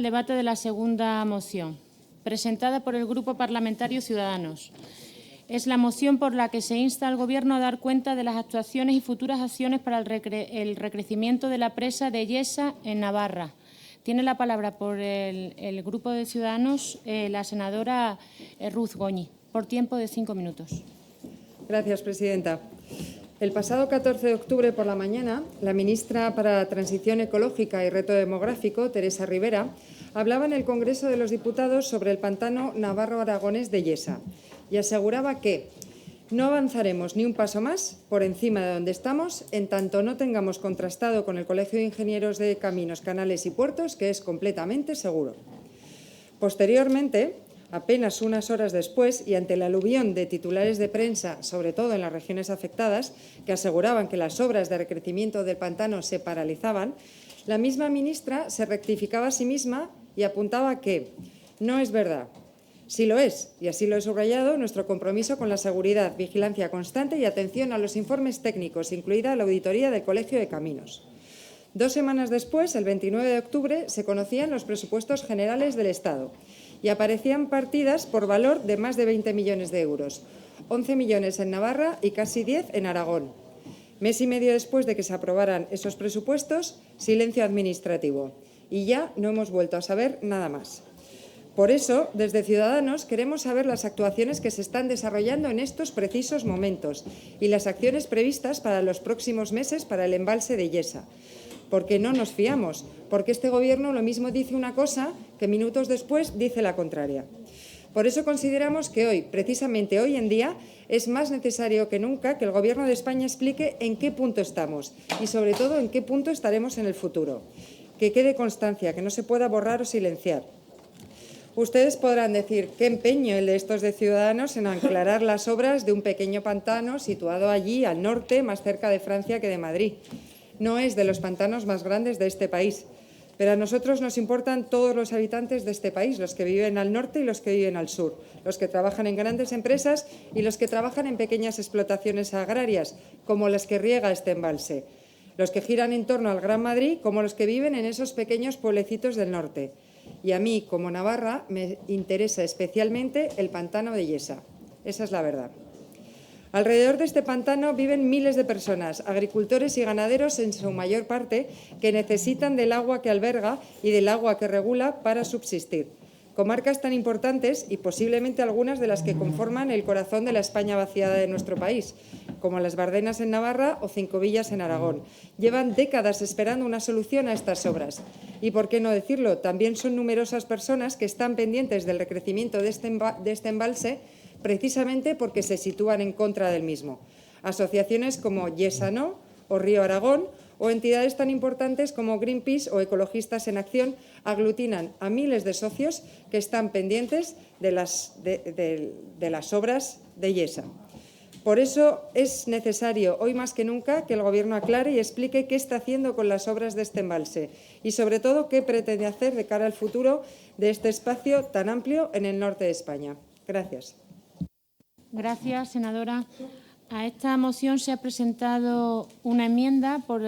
El debate de la segunda moción, presentada por el Grupo Parlamentario Ciudadanos. Es la moción por la que se insta al Gobierno a dar cuenta de las actuaciones y futuras acciones para el recrecimiento de la presa de Yesa en Navarra. Tiene la palabra por el Grupo de Ciudadanos la senadora Ruth Goñi, por tiempo de 5 minutos. Gracias, presidenta. El pasado 14 de octubre por la mañana, la ministra para Transición Ecológica y Reto Demográfico, Teresa Rivera, hablaba en el Congreso de los Diputados sobre el pantano navarro-aragonés de Yesa y aseguraba que no avanzaremos ni un paso más por encima de donde estamos en tanto no tengamos contrastado con el Colegio de Ingenieros de Caminos, Canales y Puertos que es completamente seguro. Posteriormente, apenas unas horas después, y ante el aluvión de titulares de prensa, sobre todo en las regiones afectadas, que aseguraban que las obras de recrecimiento del pantano se paralizaban, la misma ministra se rectificaba a sí misma y apuntaba que no es verdad. Sí lo es, y así lo he subrayado, nuestro compromiso con la seguridad, vigilancia constante y atención a los informes técnicos, incluida la auditoría del Colegio de Caminos. 2 semanas después, el 29 de octubre, se conocían los presupuestos generales del Estado y aparecían partidas por valor de más de 20 millones de euros, 11 millones en Navarra y casi 10 en Aragón. Mes y medio después de que se aprobaran esos presupuestos, silencio administrativo. Y ya no hemos vuelto a saber nada más. Por eso, desde Ciudadanos, queremos saber las actuaciones que se están desarrollando en estos precisos momentos y las acciones previstas para los próximos meses para el embalse de Yesa. Porque no nos fiamos, porque este Gobierno lo mismo dice una cosa que minutos después dice la contraria. Por eso consideramos que hoy, precisamente hoy en día, es más necesario que nunca que el Gobierno de España explique en qué punto estamos y, sobre todo, en qué punto estaremos en el futuro. Que quede constancia, que no se pueda borrar o silenciar. Ustedes podrán decir qué empeño el de estos de Ciudadanos en aclarar las obras de un pequeño pantano situado allí al norte, más cerca de Francia que de Madrid. No es de los pantanos más grandes de este país, pero a nosotros nos importan todos los habitantes de este país, los que viven al norte y los que viven al sur, los que trabajan en grandes empresas y los que trabajan en pequeñas explotaciones agrarias, como las que riega este embalse, los que giran en torno al Gran Madrid, como los que viven en esos pequeños pueblecitos del norte. Y a mí, como navarra, me interesa especialmente el pantano de Yesa. Esa es la verdad. Alrededor de este pantano viven miles de personas, agricultores y ganaderos en su mayor parte, que necesitan del agua que alberga y del agua que regula para subsistir. Comarcas tan importantes y posiblemente algunas de las que conforman el corazón de la España vaciada de nuestro país, como las Bardenas en Navarra o Cincovillas en Aragón. Llevan décadas esperando una solución a estas obras. Y, por qué no decirlo, también son numerosas personas que están pendientes del recrecimiento de este embalse precisamente porque se sitúan en contra del mismo. Asociaciones como Yesa No o Río Aragón o entidades tan importantes como Greenpeace o Ecologistas en Acción aglutinan a miles de socios que están pendientes de las obras de Yesa. Por eso es necesario, hoy más que nunca, que el Gobierno aclare y explique qué está haciendo con las obras de este embalse y, sobre todo, qué pretende hacer de cara al futuro de este espacio tan amplio en el norte de España. Gracias. Gracias, senadora. A esta moción se ha presentado una enmienda por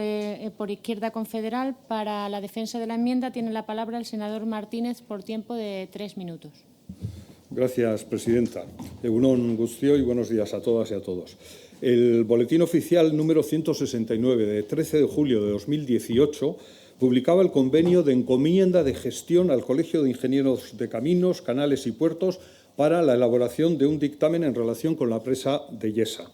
Izquierda Confederal. Para la defensa de la enmienda tiene la palabra el senador Martínez por tiempo de 3 minutos. Gracias, presidenta. Egunon Guztioi y buenos días a todas y a todos. El Boletín Oficial número 169 de 13 de julio de 2018 publicaba el convenio de encomienda de gestión al Colegio de Ingenieros de Caminos, Canales y Puertos para la elaboración de un dictamen en relación con la presa de Yesa.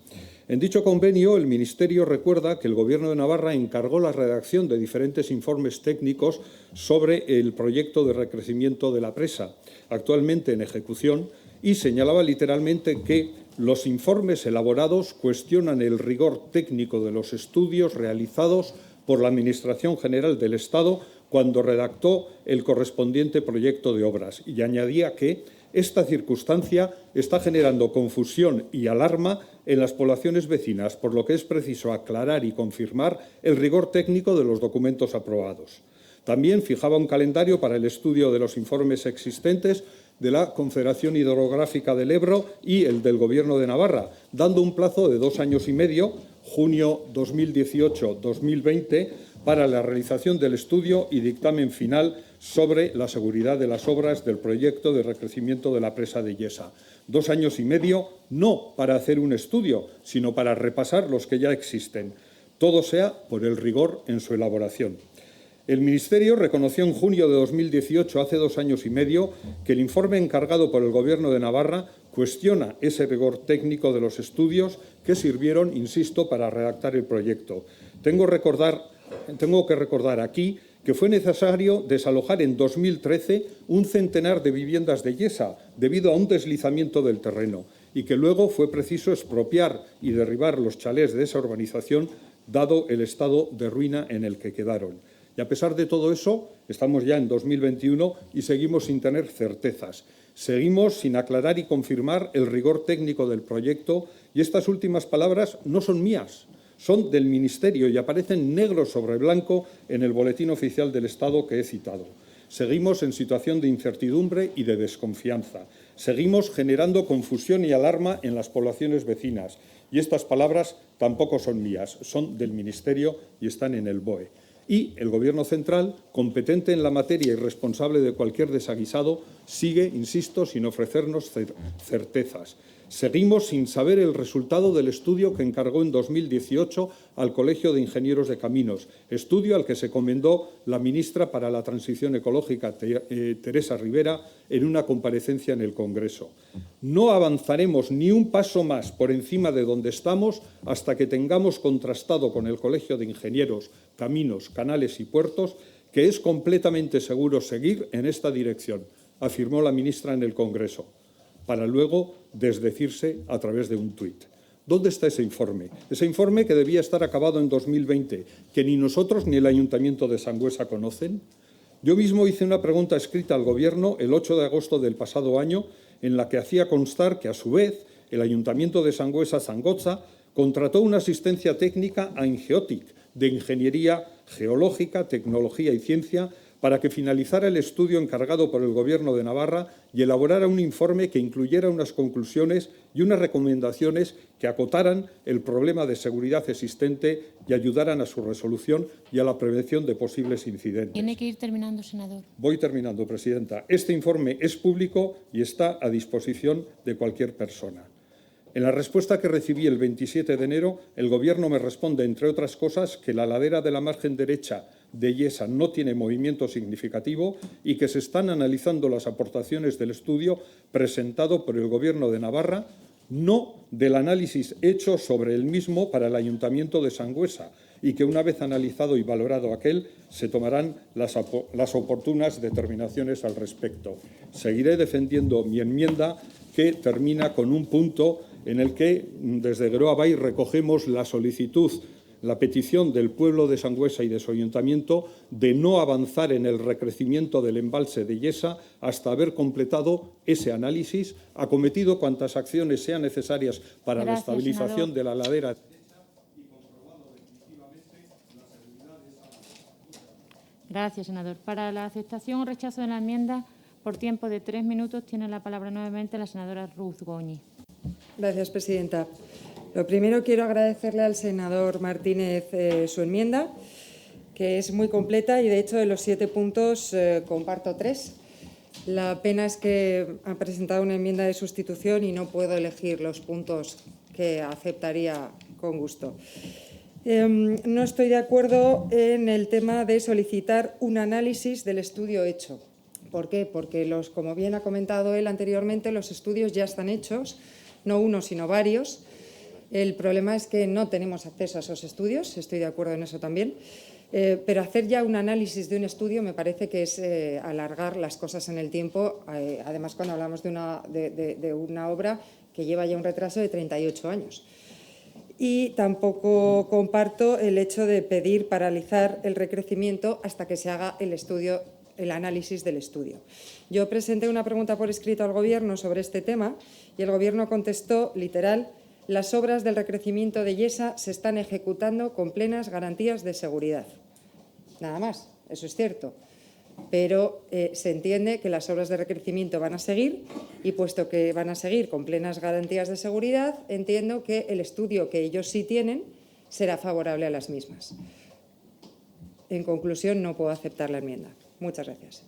En dicho convenio, el Ministerio recuerda que el Gobierno de Navarra encargó la redacción de diferentes informes técnicos sobre el proyecto de recrecimiento de la presa, actualmente en ejecución, y señalaba literalmente que los informes elaborados cuestionan el rigor técnico de los estudios realizados por la Administración General del Estado cuando redactó el correspondiente proyecto de obras, y añadía que esta circunstancia está generando confusión y alarma en las poblaciones vecinas, por lo que es preciso aclarar y confirmar el rigor técnico de los documentos aprobados. También fijaba un calendario para el estudio de los informes existentes de la Confederación Hidrográfica del Ebro y el del Gobierno de Navarra, dando un plazo de 2 años y medio, junio 2018-2020, para la realización del estudio y dictamen final sobre la seguridad de las obras del proyecto de recrecimiento de la presa de Yesa. 2 años y medio, no para hacer un estudio, sino para repasar los que ya existen. Todo sea por el rigor en su elaboración. El Ministerio reconoció en junio de 2018, hace 2 años y medio, que el informe encargado por el Gobierno de Navarra cuestiona ese rigor técnico de los estudios que sirvieron, insisto, para redactar el proyecto. Tengo que recordar aquí que fue necesario desalojar en 2013 un centenar de viviendas de Yesa debido a un deslizamiento del terreno y que luego fue preciso expropiar y derribar los chalés de esa urbanización dado el estado de ruina en el que quedaron. Y a pesar de todo eso, estamos ya en 2021 y seguimos sin tener certezas. Seguimos sin aclarar y confirmar el rigor técnico del proyecto y estas últimas palabras no son mías, son del Ministerio y aparecen negro sobre blanco en el Boletín Oficial del Estado que he citado. Seguimos en situación de incertidumbre y de desconfianza. Seguimos generando confusión y alarma en las poblaciones vecinas. Y estas palabras tampoco son mías, son del Ministerio y están en el BOE. Y el Gobierno central, competente en la materia y responsable de cualquier desaguisado, sigue, insisto, sin ofrecernos certezas. Seguimos sin saber el resultado del estudio que encargó en 2018 al Colegio de Ingenieros de Caminos, estudio al que se encomendó la ministra para la Transición Ecológica, Teresa Ribera, en una comparecencia en el Congreso. No avanzaremos ni un paso más por encima de donde estamos hasta que tengamos contrastado con el Colegio de Ingenieros, Caminos, Canales y Puertos que es completamente seguro seguir en esta dirección, afirmó la ministra en el Congreso, para luego desdecirse a través de un tuit. ¿Dónde está ese informe? Ese informe que debía estar acabado en 2020, que ni nosotros ni el Ayuntamiento de Sangüesa conocen. Yo mismo hice una pregunta escrita al Gobierno el 8 de agosto del pasado año, en la que hacía constar que, a su vez, el Ayuntamiento de Sangüesa Zangotza contrató una asistencia técnica a Ingeotic, de Ingeniería Geológica, Tecnología y Ciencia, para que finalizara el estudio encargado por el Gobierno de Navarra y elaborara un informe que incluyera unas conclusiones y unas recomendaciones que acotaran el problema de seguridad existente y ayudaran a su resolución y a la prevención de posibles incidentes. Tiene que ir terminando, senador. Voy terminando, presidenta. Este informe es público y está a disposición de cualquier persona. En la respuesta que recibí el 27 de enero, el Gobierno me responde, entre otras cosas, que la ladera de la margen derecha de Yesa no tiene movimiento significativo y que se están analizando las aportaciones del estudio presentado por el Gobierno de Navarra, no del análisis hecho sobre el mismo para el Ayuntamiento de Sangüesa, y que una vez analizado y valorado aquel, se tomarán las oportunas determinaciones al respecto. Seguiré defendiendo mi enmienda, que termina con un punto en el que desde Geroa Bai recogemos la solicitud, la petición del pueblo de Sangüesa y de su ayuntamiento de no avanzar en el recrecimiento del embalse de Yesa hasta haber completado ese análisis, acometido cuantas acciones sean necesarias para la estabilización de la ladera. Gracias, senador. Para la aceptación o rechazo de la enmienda, por tiempo de 3 minutos, tiene la palabra nuevamente la senadora Ruth Goñi. Gracias, presidenta. Lo primero, quiero agradecerle al senador Martínez su enmienda, que es muy completa y, de hecho, de los 7 puntos comparto 3. La pena es que ha presentado una enmienda de sustitución y no puedo elegir los puntos que aceptaría con gusto. No estoy de acuerdo en el tema de solicitar un análisis del estudio hecho. ¿Por qué? Porque, como bien ha comentado él anteriormente, los estudios ya están hechos, no uno, sino varios. El problema es que no tenemos acceso a esos estudios, estoy de acuerdo en eso también, pero hacer ya un análisis de un estudio me parece que es alargar las cosas en el tiempo, además cuando hablamos de una obra que lleva ya un retraso de 38 años. Y tampoco comparto el hecho de pedir paralizar el recrecimiento hasta que se haga el análisis del estudio. Yo presenté una pregunta por escrito al Gobierno sobre este tema y el Gobierno contestó, literal: las obras del recrecimiento de Yesa se están ejecutando con plenas garantías de seguridad. Nada más, eso es cierto. Pero se entiende que las obras de recrecimiento van a seguir y, puesto que van a seguir con plenas garantías de seguridad, entiendo que el estudio que ellos sí tienen será favorable a las mismas. En conclusión, no puedo aceptar la enmienda. Muchas gracias.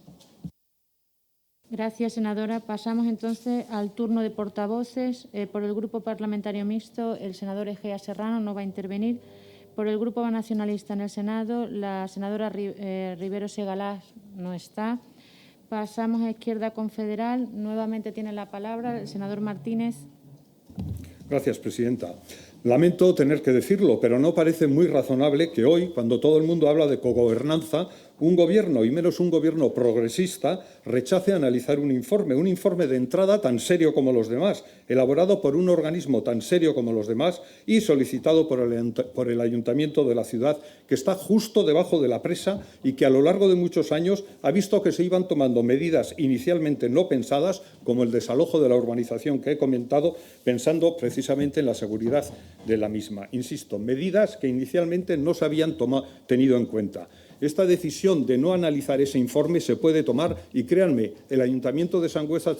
Gracias, senadora. Pasamos entonces al turno de portavoces. Por el Grupo Parlamentario Mixto, el senador Egea Serrano no va a intervenir. Por el Grupo Nacionalista en el Senado, la senadora Rivero Segalás no está. Pasamos a Izquierda Confederal. Nuevamente tiene la palabra el senador Martínez. Gracias, presidenta. Lamento tener que decirlo, pero no parece muy razonable que hoy, cuando todo el mundo habla de cogobernanza, un gobierno, y menos un gobierno progresista, rechace analizar un informe de entrada tan serio como los demás, elaborado por un organismo tan serio como los demás y solicitado por el Ayuntamiento de la ciudad, que está justo debajo de la presa y que a lo largo de muchos años ha visto que se iban tomando medidas inicialmente no pensadas, como el desalojo de la urbanización que he comentado, pensando precisamente en la seguridad de la misma. Insisto, medidas que inicialmente no se habían tenido en cuenta. Esta decisión de no analizar ese informe se puede tomar, y créanme, el Ayuntamiento de Sangüesa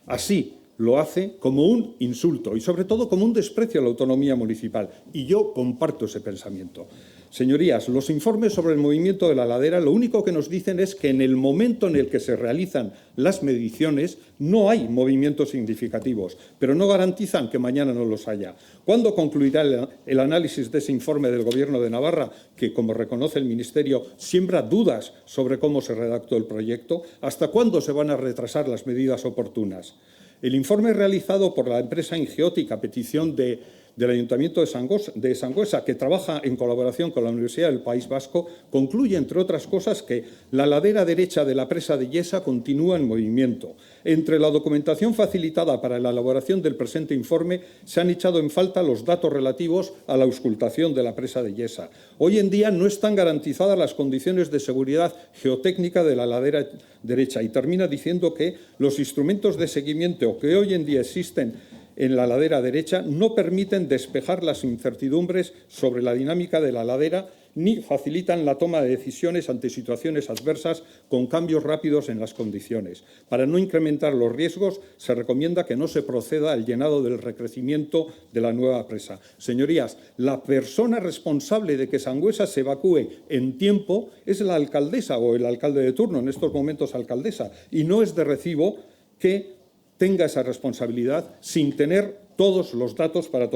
así lo hace, como un insulto y, sobre todo, como un desprecio a la autonomía municipal. Y yo comparto ese pensamiento. Señorías, los informes sobre el movimiento de la ladera lo único que nos dicen es que en el momento en el que se realizan las mediciones no hay movimientos significativos, pero no garantizan que mañana no los haya. ¿Cuándo concluirá el análisis de ese informe del Gobierno de Navarra, que, como reconoce el Ministerio, siembra dudas sobre cómo se redactó el proyecto? ¿Hasta cuándo se van a retrasar las medidas oportunas? El informe realizado por la empresa Ingeótica, a petición del Ayuntamiento de Sangüesa, que trabaja en colaboración con la Universidad del País Vasco, concluye, entre otras cosas, que la ladera derecha de la presa de Yesa continúa en movimiento. Entre la documentación facilitada para la elaboración del presente informe se han echado en falta los datos relativos a la auscultación de la presa de Yesa. Hoy en día no están garantizadas las condiciones de seguridad geotécnica de la ladera derecha, y termina diciendo que los instrumentos de seguimiento que hoy en día existen en la ladera derecha no permiten despejar las incertidumbres sobre la dinámica de la ladera ni facilitan la toma de decisiones ante situaciones adversas con cambios rápidos en las condiciones. Para no incrementar los riesgos, se recomienda que no se proceda al llenado del recrecimiento de la nueva presa. Señorías, la persona responsable de que Sangüesa se evacúe en tiempo es la alcaldesa o el alcalde de turno, en estos momentos alcaldesa, y no es de recibo que tenga esa responsabilidad sin tener todos los datos para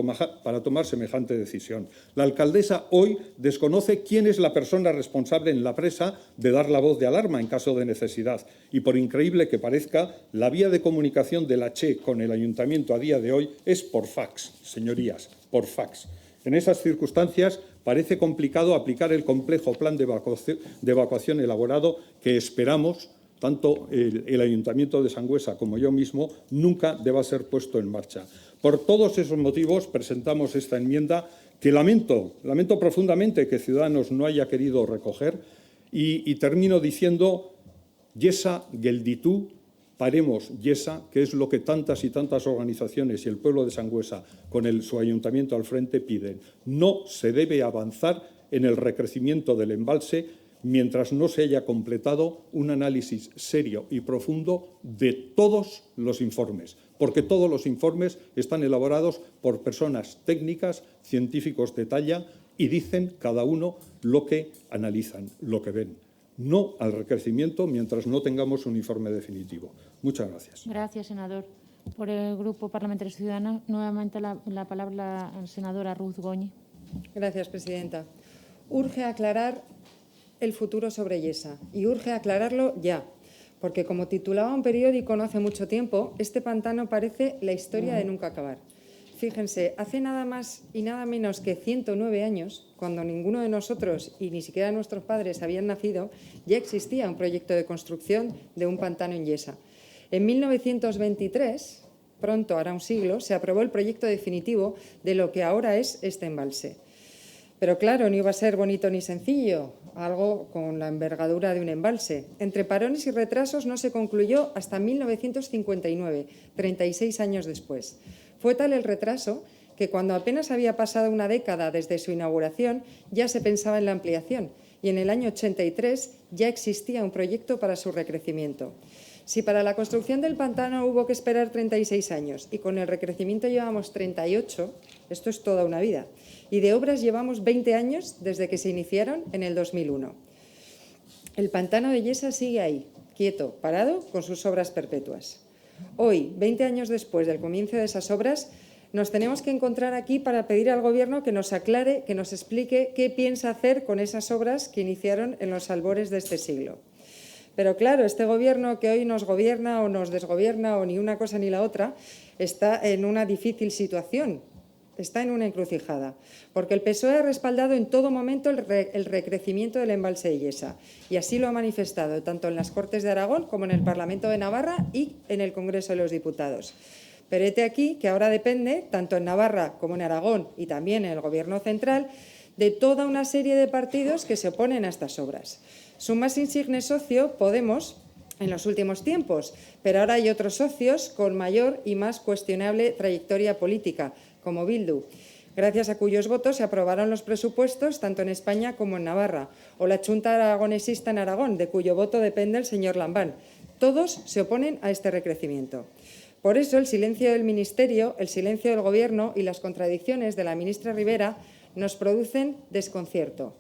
tomar semejante decisión. La alcaldesa hoy desconoce quién es la persona responsable en la presa de dar la voz de alarma en caso de necesidad. Y por increíble que parezca, la vía de comunicación de la Che con el Ayuntamiento a día de hoy es por fax, señorías, por fax. En esas circunstancias parece complicado aplicar el complejo plan de evacuación elaborado que esperamos tanto el Ayuntamiento de Sangüesa como yo mismo nunca deba ser puesto en marcha. Por todos esos motivos presentamos esta enmienda que lamento profundamente que Ciudadanos no haya querido recoger y termino diciendo Yesa gelditu, paremos Yesa, que es lo que tantas y tantas organizaciones y el pueblo de Sangüesa con su ayuntamiento al frente piden. No se debe avanzar en el recrecimiento del embalse mientras no se haya completado un análisis serio y profundo de todos los informes, porque todos los informes están elaborados por personas técnicas, científicos de talla, y dicen cada uno lo que analizan, lo que ven. No al recrecimiento mientras no tengamos un informe definitivo. Muchas gracias. Gracias, senador. Por el Grupo Parlamentario Ciudadanos, nuevamente la palabra a la senadora Ruth Goñi. Gracias, presidenta. Urge aclarar el futuro sobre Yesa, y urge aclararlo ya, porque como titulaba un periódico no hace mucho tiempo, este pantano parece la historia de nunca acabar. Fíjense, hace nada más y nada menos que 109 años, cuando ninguno de nosotros y ni siquiera nuestros padres habían nacido, ya existía un proyecto de construcción de un pantano en Yesa. En 1923, pronto hará un siglo, se aprobó el proyecto definitivo de lo que ahora es este embalse. Pero claro, no iba a ser bonito ni sencillo, algo con la envergadura de un embalse. Entre parones y retrasos no se concluyó hasta 1959, 36 años después. Fue tal el retraso que cuando apenas había pasado una década desde su inauguración ya se pensaba en la ampliación y en el año 83 ya existía un proyecto para su recrecimiento. Si para la construcción del pantano hubo que esperar 36 años y con el recrecimiento llevamos 38, esto es toda una vida. Y de obras llevamos 20 años desde que se iniciaron en el 2001. El pantano de Yesa sigue ahí, quieto, parado, con sus obras perpetuas. Hoy, 20 años después del comienzo de esas obras, nos tenemos que encontrar aquí para pedir al Gobierno que nos aclare, que nos explique qué piensa hacer con esas obras que iniciaron en los albores de este siglo. Pero claro, este Gobierno que hoy nos gobierna o nos desgobierna o ni una cosa ni la otra, está en una difícil situación, está en una encrucijada, porque el PSOE ha respaldado en todo momento el recrecimiento del embalse de Yesa y así lo ha manifestado tanto en las Cortes de Aragón como en el Parlamento de Navarra y en el Congreso de los Diputados. Pero hete aquí que ahora depende, tanto en Navarra como en Aragón y también en el Gobierno central, de toda una serie de partidos que se oponen a estas obras. Su más insigne socio, Podemos, en los últimos tiempos, pero ahora hay otros socios con mayor y más cuestionable trayectoria política, como Bildu, gracias a cuyos votos se aprobaron los presupuestos tanto en España como en Navarra, o la Chunta Aragonesista en Aragón, de cuyo voto depende el señor Lambán. Todos se oponen a este recrecimiento. Por eso, el silencio del Ministerio, el silencio del Gobierno y las contradicciones de la ministra Ribera nos producen desconcierto.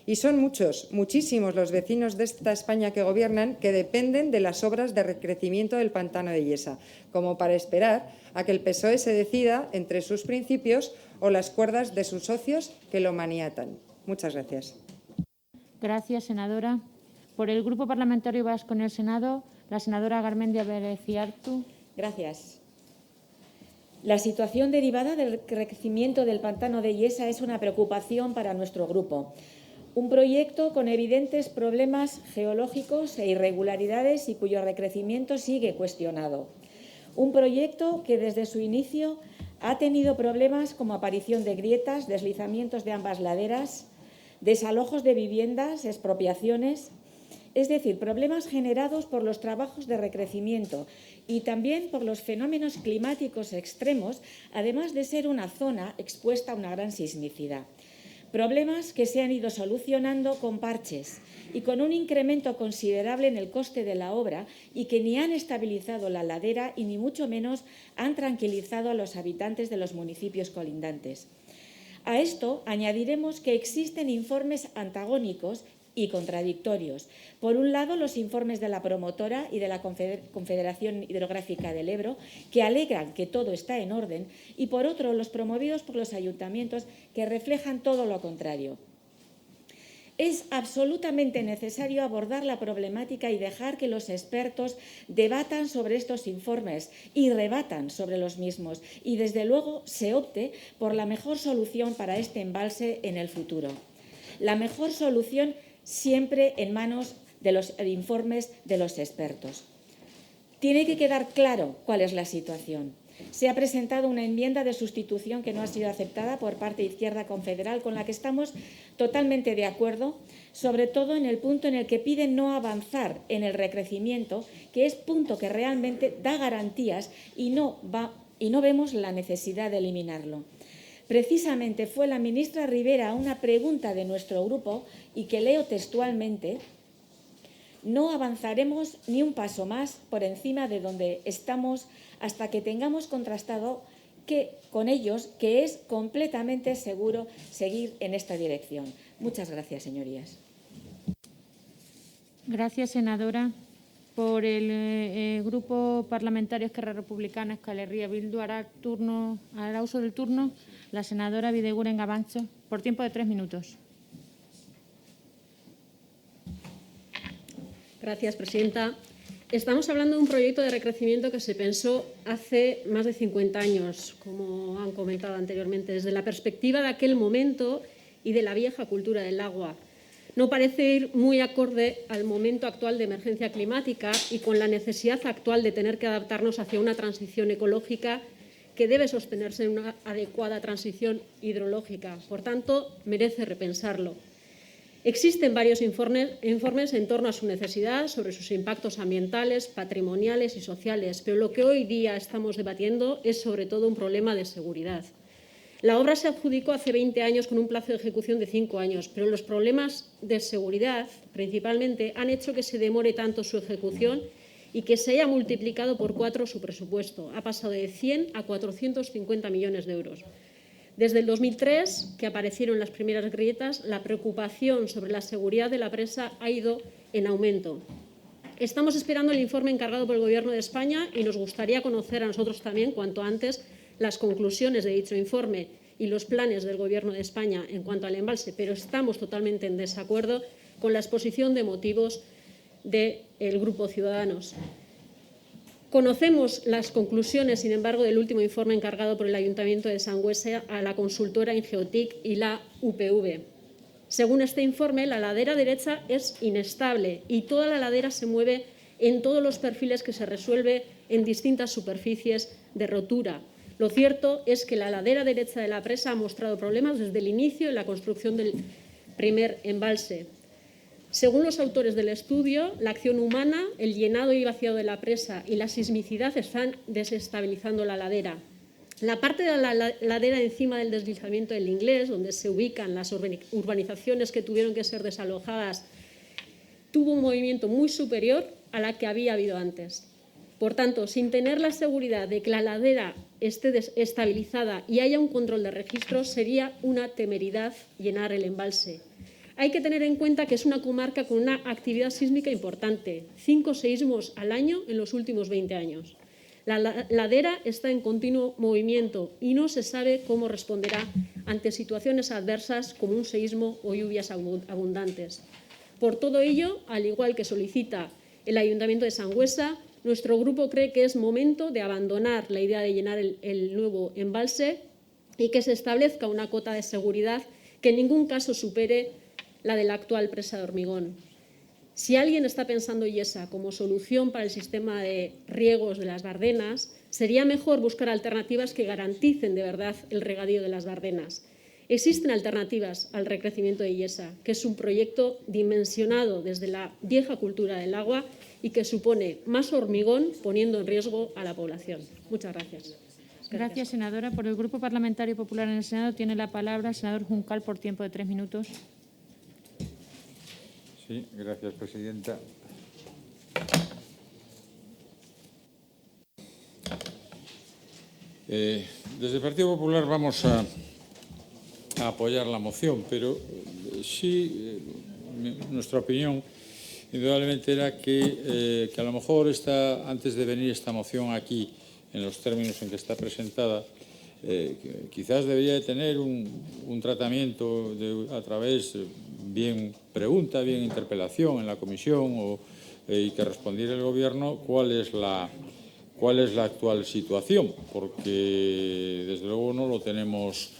Y son muchos, muchísimos los vecinos de esta España que gobiernan que dependen de las obras de recrecimiento del pantano de Yesa, como para esperar a que el PSOE se decida entre sus principios o las cuerdas de sus socios que lo maniatan. Muchas gracias. Gracias, senadora. Por el Grupo Parlamentario Vasco en el Senado, la senadora Garmendia Bereciartu. Gracias. La situación derivada del crecimiento del pantano de Yesa es una preocupación para nuestro grupo. Un proyecto con evidentes problemas geológicos e irregularidades y cuyo recrecimiento sigue cuestionado. Un proyecto que desde su inicio ha tenido problemas como aparición de grietas, deslizamientos de ambas laderas, desalojos de viviendas, expropiaciones, es decir, problemas generados por los trabajos de recrecimiento y también por los fenómenos climáticos extremos, además de ser una zona expuesta a una gran sismicidad. Problemas que se han ido solucionando con parches y con un incremento considerable en el coste de la obra y que ni han estabilizado la ladera y ni mucho menos han tranquilizado a los habitantes de los municipios colindantes. A esto añadiremos que existen informes antagónicos y contradictorios. Por un lado, los informes de la promotora y de la Confederación Hidrográfica del Ebro, que alegan que todo está en orden, y por otro, los promovidos por los ayuntamientos, que reflejan todo lo contrario. Es absolutamente necesario abordar la problemática y dejar que los expertos debatan sobre estos informes y rebatan sobre los mismos y, desde luego, se opte por la mejor solución para este embalse en el futuro. La mejor solución siempre en manos de los informes de los expertos. Tiene que quedar claro cuál es la situación. Se ha presentado una enmienda de sustitución que no ha sido aceptada por parte de Izquierda Confederal, con la que estamos totalmente de acuerdo, sobre todo en el punto en el que piden no avanzar en el recrecimiento, que es punto que realmente da garantías y no vemos la necesidad de eliminarlo. Precisamente fue la ministra Ribera a una pregunta de nuestro grupo y que leo textualmente: no avanzaremos ni un paso más por encima de donde estamos hasta que tengamos contrastado con ellos que es completamente seguro seguir en esta dirección. Muchas gracias, señorías. Gracias, senadora. Por el Grupo Parlamentario Esquerra Republicana Euskal Herria Bildu hará uso del turno la senadora Bideguren Gabancho por tiempo de 3 minutos. Gracias, presidenta. Estamos hablando de un proyecto de recrecimiento que se pensó hace más de 50 años, como han comentado anteriormente, desde la perspectiva de aquel momento y de la vieja cultura del agua. No parece ir muy acorde al momento actual de emergencia climática y con la necesidad actual de tener que adaptarnos hacia una transición ecológica que debe sostenerse en una adecuada transición hidrológica. Por tanto, merece repensarlo. Existen varios informes en torno a su necesidad, sobre sus impactos ambientales, patrimoniales y sociales, pero lo que hoy día estamos debatiendo es sobre todo un problema de seguridad. La obra se adjudicó hace 20 años con un plazo de ejecución de 5 años, pero los problemas de seguridad, principalmente, han hecho que se demore tanto su ejecución y que se haya multiplicado por 4 su presupuesto. Ha pasado de 100 a 450 millones de euros. Desde el 2003, que aparecieron las primeras grietas, la preocupación sobre la seguridad de la presa ha ido en aumento. Estamos esperando el informe encargado por el Gobierno de España y nos gustaría conocer a nosotros también, cuanto antes, las conclusiones de dicho informe y los planes del Gobierno de España en cuanto al embalse, pero estamos totalmente en desacuerdo con la exposición de motivos del Grupo Ciudadanos. Conocemos las conclusiones, sin embargo, del último informe encargado por el Ayuntamiento de Sangüesa a la consultora Ingeotic y la UPV. Según este informe, la ladera derecha es inestable y toda la ladera se mueve en todos los perfiles que se resuelve en distintas superficies de rotura. Lo cierto es que la ladera derecha de la presa ha mostrado problemas desde el inicio de la construcción del primer embalse. Según los autores del estudio, la acción humana, el llenado y vaciado de la presa y la sismicidad están desestabilizando la ladera. La parte de la ladera encima del deslizamiento del Inglés, donde se ubican las urbanizaciones que tuvieron que ser desalojadas, tuvo un movimiento muy superior a la que había habido antes. Por tanto, sin tener la seguridad de que la ladera esté estabilizada y haya un control de registros, sería una temeridad llenar el embalse. Hay que tener en cuenta que es una comarca con una actividad sísmica importante, 5 seísmos al año en los últimos 20 años. La ladera está en continuo movimiento y no se sabe cómo responderá ante situaciones adversas como un seísmo o lluvias abundantes. Por todo ello, al igual que solicita el Ayuntamiento de Sangüesa, nuestro grupo cree que es momento de abandonar la idea de llenar el nuevo embalse y que se establezca una cota de seguridad que en ningún caso supere la de la actual presa de Hormigón. Si alguien está pensando Yesa como solución para el sistema de riegos de las Bardenas, sería mejor buscar alternativas que garanticen de verdad el regadío de las Bardenas. Existen alternativas al recrecimiento de Yesa, que es un proyecto dimensionado desde la vieja cultura del agua y que supone más hormigón poniendo en riesgo a la población. Muchas gracias. Gracias, senadora. Por el Grupo Parlamentario Popular en el Senado tiene la palabra el senador Juncal por tiempo de 3 minutos. Sí, gracias, presidenta. Desde el Partido Popular vamos a apoyar la moción, pero sí, nuestra opinión indudablemente era que a lo mejor antes de venir esta moción aquí, en los términos en que está presentada, quizás debería de tener un tratamiento a través bien pregunta, bien interpelación en la comisión y que respondiera el Gobierno cuál es la actual situación, porque desde luego no lo tenemos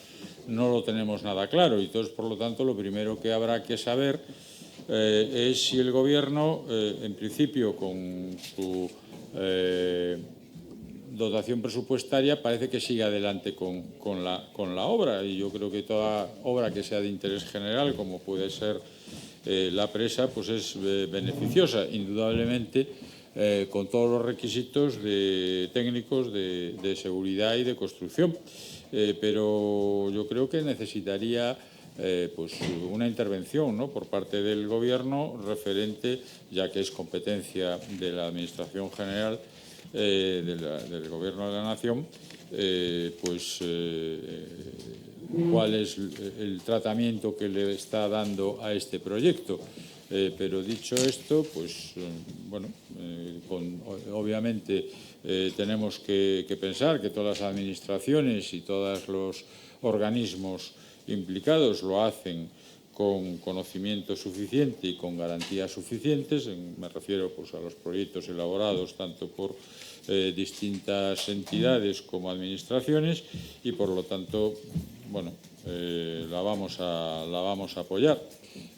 nada claro y entonces, por lo tanto, lo primero que habrá que saber es si el Gobierno, en principio, con su dotación presupuestaria, parece que sigue adelante con la obra, y yo creo que toda obra que sea de interés general, como puede ser la presa, pues es beneficiosa, indudablemente, con todos los requisitos técnicos de seguridad y de construcción. Pero yo creo que necesitaría pues una intervención, ¿no?, por parte del Gobierno referente, ya que es competencia de la Administración General del Gobierno de la Nación, cuál es el tratamiento que le está dando a este proyecto. Pero dicho esto, pues bueno, obviamente tenemos que pensar que todas las administraciones y todos los organismos implicados lo hacen con conocimiento suficiente y con garantías suficientes. Me refiero pues a los proyectos elaborados tanto por distintas entidades como administraciones y, por lo tanto, bueno, la vamos a apoyar.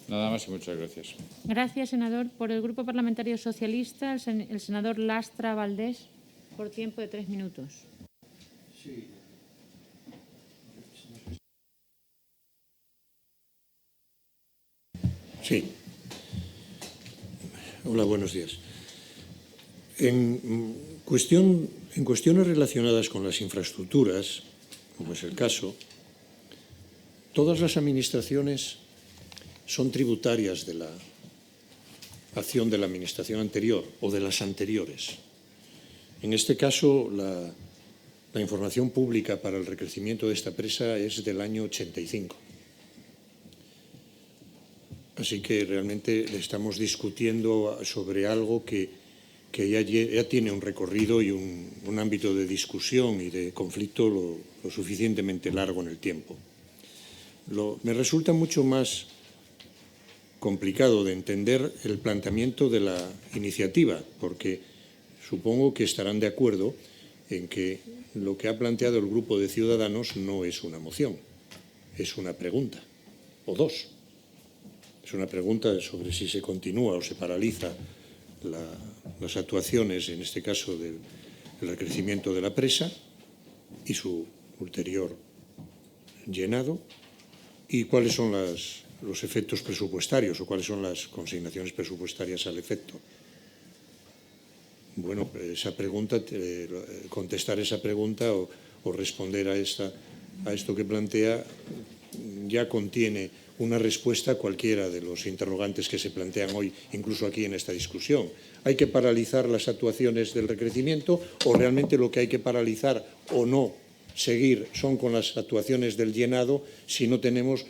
Nada más y muchas gracias. Gracias, senador. Por el Grupo Parlamentario Socialista, el senador Lastra Valdés, por tiempo de 3 minutos. Sí. Hola, buenos días. En cuestiones relacionadas con las infraestructuras, como es el caso, todas las administraciones son tributarias de la acción de la administración anterior o de las anteriores. En este caso, la información pública para el recrecimiento de esta presa es del año 85. Así que realmente estamos discutiendo sobre algo que ya tiene un recorrido y un ámbito de discusión y de conflicto lo suficientemente largo en el tiempo. Me resulta mucho más complicado de entender el planteamiento de la iniciativa, porque supongo que estarán de acuerdo en que lo que ha planteado el Grupo de Ciudadanos no es una moción, es una pregunta, o dos. Es una pregunta sobre si se continúa o se paraliza las actuaciones, en este caso del recrecimiento de la presa y su ulterior llenado, y cuáles son los efectos presupuestarios o cuáles son las consignaciones presupuestarias al efecto. Bueno, esa pregunta, contestar esa pregunta o responder a esto que plantea ya contiene una respuesta a cualquiera de los interrogantes que se plantean hoy, incluso aquí en esta discusión. ¿Hay que paralizar las actuaciones del recrecimiento o realmente lo que hay que paralizar o no seguir son con las actuaciones del llenado si no tenemos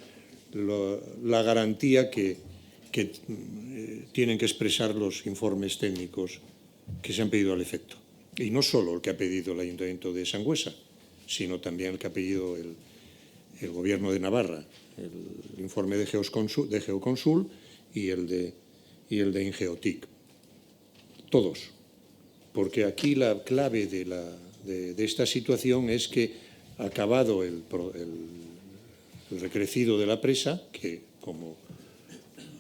la garantía que tienen que expresar los informes técnicos que se han pedido al efecto? Y no solo el que ha pedido el Ayuntamiento de Sangüesa, sino también el que ha pedido el Gobierno de Navarra, el informe de Geoconsul y el de Ingeotic. Todos. Porque aquí la clave de esta situación es que, acabado el recrecido de la presa, que como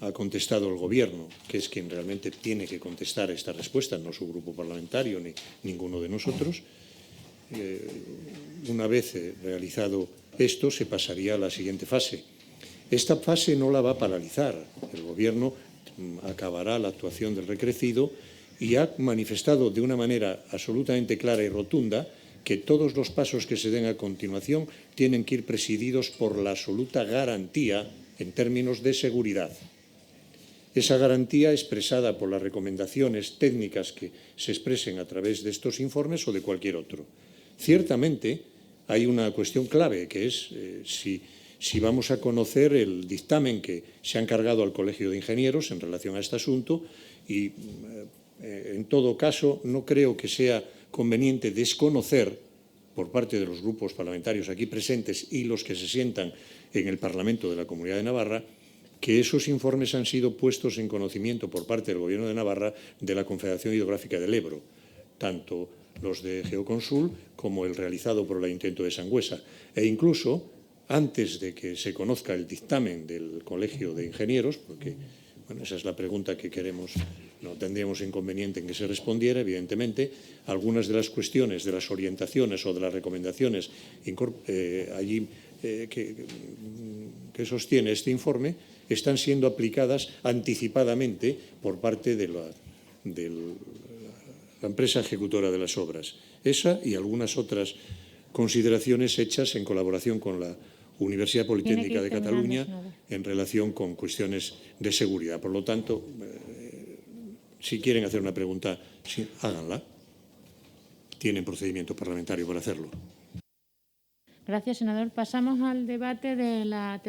ha contestado el Gobierno, que es quien realmente tiene que contestar esta respuesta, no su grupo parlamentario ni ninguno de nosotros, una vez realizado esto, se pasaría a la siguiente fase. Esta fase no la va a paralizar. El Gobierno acabará la actuación del recrecido y ha manifestado de una manera absolutamente clara y rotunda que todos los pasos que se den a continuación tienen que ir presididos por la absoluta garantía en términos de seguridad. Esa garantía expresada por las recomendaciones técnicas que se expresen a través de estos informes o de cualquier otro. Ciertamente hay una cuestión clave, que es si vamos a conocer el dictamen que se ha encargado al Colegio de Ingenieros en relación a este asunto y, en todo caso, no creo que sea conveniente desconocer por parte de los grupos parlamentarios aquí presentes y los que se sientan en el Parlamento de la Comunidad de Navarra que esos informes han sido puestos en conocimiento por parte del Gobierno de Navarra de la Confederación Hidrográfica del Ebro, tanto los de Geoconsul como el realizado por el Ayuntamiento de Sangüesa. E incluso, antes de que se conozca el dictamen del Colegio de Ingenieros, porque bueno, esa es la pregunta que queremos, no tendríamos inconveniente en que se respondiera, evidentemente, algunas de las cuestiones, de las orientaciones o de las recomendaciones allí que sostiene este informe están siendo aplicadas anticipadamente por parte de la empresa ejecutora de las obras. Esa y algunas otras consideraciones hechas en colaboración con la Universidad Politécnica de Cataluña en relación con cuestiones de seguridad. Por lo tanto, si quieren hacer una pregunta, sí, háganla. Tienen procedimiento parlamentario para hacerlo. Gracias, senador. Pasamos al debate de la